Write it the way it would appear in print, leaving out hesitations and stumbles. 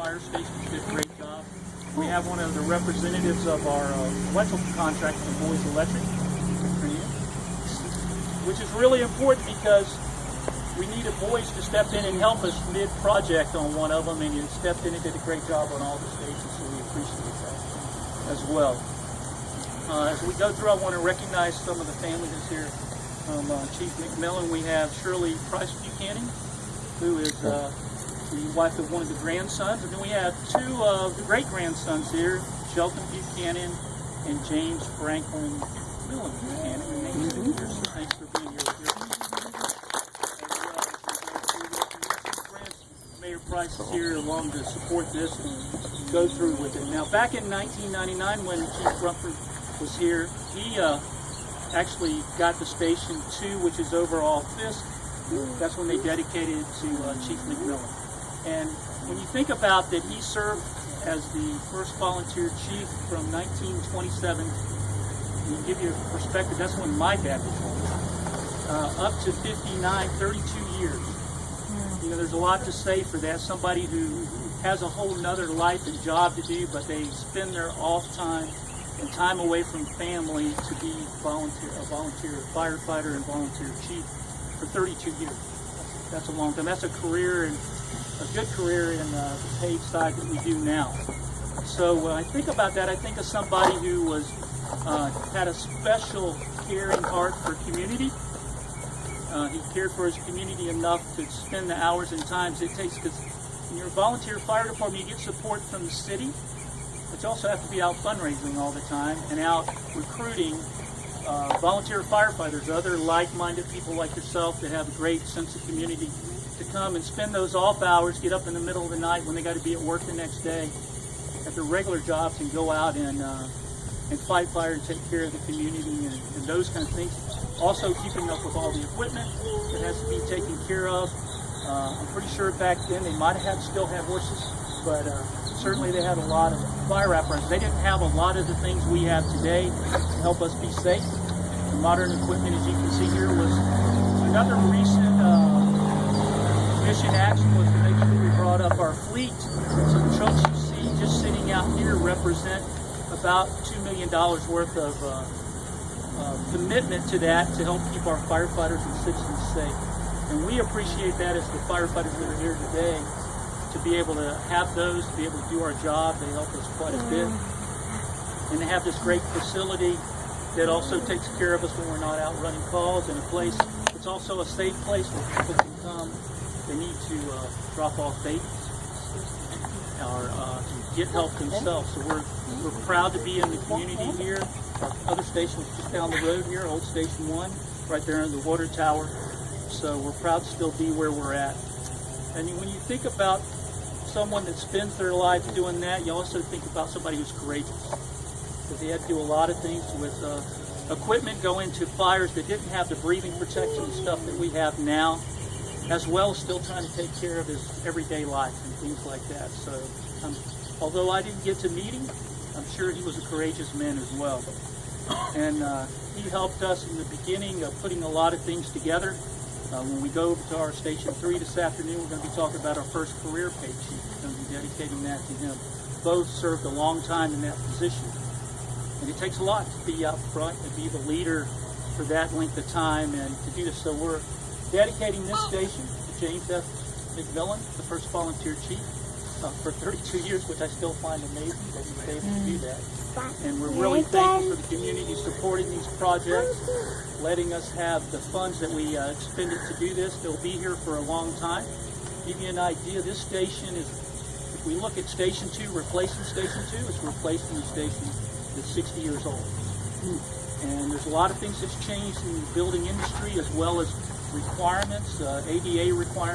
fire stations did a great job. We have one of the representatives of our electrical contractor from Boys Electric, which is really important because we needed Boys to step in and help us mid-project on one of them, and you stepped in and did a great job on all the stations, so we appreciate that as well. As we go through, I want to recognize some of the families here. Chief MacMillan, we have Shirley Price Buchanan, who is the wife of one of the grandsons, and then we have two of the great-grandsons here, Shelton Buchanan and James Franklin MacMillan Buchanan. Thanks for being here. Mayor Price is here along to support this and go through with it. Now, back in 1999, when Chief Rumford was here, he actually got the Station 2, which is over off Fisk. That's when they dedicated it to Chief MacMillan. And when you think about that, he served as the first volunteer chief from 1927. To give you a perspective, that's when my dad was born. Up to 59, 32 years. You know, there's a lot to say for that. Somebody who has a whole nother life and job to do, but they spend their off time and time away from family to be a volunteer firefighter and volunteer chief for 32 years. That's a long time. That's a career, and a good career in the paid side that we do now. So when I think about that, I think of somebody who was had a special caring heart for community. He cared for his community enough to spend the hours and times it takes, because when you're a volunteer fire department, you get support from the city, but you also have to be out fundraising all the time and out recruiting volunteer firefighters, other like-minded people like yourself that have a great sense of community, to come and spend those off hours, get up in the middle of the night when they got to be at work the next day at their regular jobs and go out and fight fire and take care of the community and those kind of things. Also keeping up with all the equipment that has to be taken care of. I'm pretty sure back then they might have still had horses, but certainly they had a lot of fire apparatus. They didn't have a lot of the things we have today to help us be safe. The modern equipment, as you can see here, was another recent mission action was to make sure we brought up our fleet. So the trucks you see just sitting out here represent about $2 million worth of commitment to that to help keep our firefighters and citizens safe. And we appreciate that as the firefighters that are here today, to be able to have those, to be able to do our job. They help us quite a bit. And to have this great facility that also takes care of us when we're not out running calls, and a place that's also a safe place where people can come. They need to drop off babies or get help themselves. So we're proud to be in the community here. Our other station was just down the road here, Old Station 1, right there in the water tower. So we're proud to still be where we're at. And when you think about someone that spends their life doing that, you also think about somebody who's courageous. Because they had to do a lot of things with equipment, go into fires that didn't have the breathing protection and stuff that we have now, as well as still trying to take care of his everyday life and things like that. So although I didn't get to meet him, I'm sure he was a courageous man as well. And he helped us in the beginning of putting a lot of things together. When we go over to our Station 3 this afternoon, we're going to be talking about our first career pay sheet. We're going to be dedicating that to him. Both served a long time in that position. And it takes a lot to be out front, to be the leader for that length of time, and to do this. So we're dedicating this station to James F. MacMillan, the first volunteer chief, for 32 years, which I still find amazing that he was able to do that. And we're really thankful for the community supporting these projects, letting us have the funds that we expended to do this. They'll be here for a long time. To give you an idea, this station is, if we look at Station 2, replacing Station 2, it's replacing the station that's 60 years old. And there's a lot of things that's changed in the building industry, as well as requirements, ADA requirements.